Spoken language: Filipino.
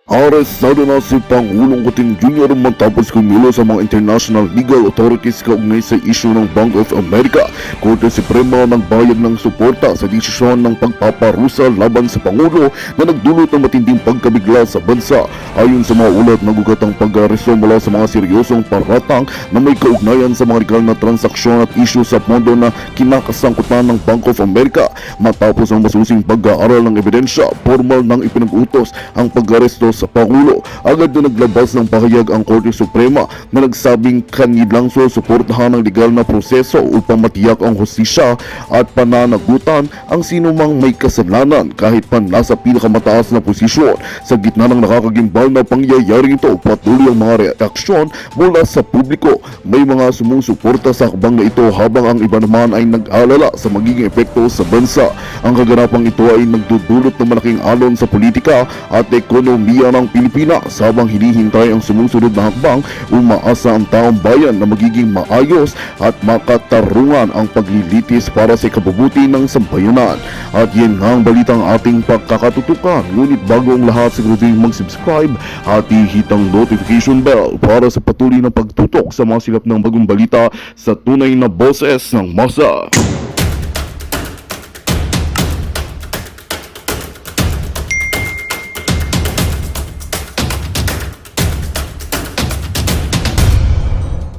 Arestado na si Pangulong Kuting Jr. matapos kumilo sa mga international legal authorities kaugnay sa isyu ng Bank of America. Korte Suprema nagbayad ng suporta sa desisyon ng pagpaparusa laban sa Pangulo na nagdulot ng matinding pagkabigla sa bansa. Ayon sa mga ulat, nagugat ang pag-aresto mula sa mga seryosong paratang na may kaugnayan sa mga legal na transaksyon at isyu sa pondo na kinakasangkutan ng Bank of America. Matapos ang masusing pag-aaral ng ebidensya, formal nang ipinag-utos ang pag-aresto sa Pangulo. Agad na naglabas ng pahayag ang Korte Suprema na nagsabing kanilang susuportahan ang legal na proseso upang matiyak ang hustisya at pananagutan ang sinumang may kasalanan kahit pa nasa pinakamataas na posisyon. Sa gitna ng nakakagimbal na pangyayaring ito, patuloy ang mga reaksyon mula sa publiko. May mga sumusuporta sa hakbang na ito habang ang iba naman ay nag-alala sa magiging epekto sa bansa. Ang kaganapang ito ay nagdudulot ng malaking alon sa politika at ekonomiya ng Pilipinas. Habang hinihintay ang sumusunod na hakbang, umaasa ang taong bayan na magiging maayos at makatarungan ang paglilitis para sa ikabubuti ng sambayanan. At yan nga ang balitang ating pagkakatutukan. Ngunit bago ang lahat, siguro din mag-subscribe at ihit ang notification bell para sa patuloy na pagtutok sa mga silap ng bagong balita sa tunay na boses ng masa.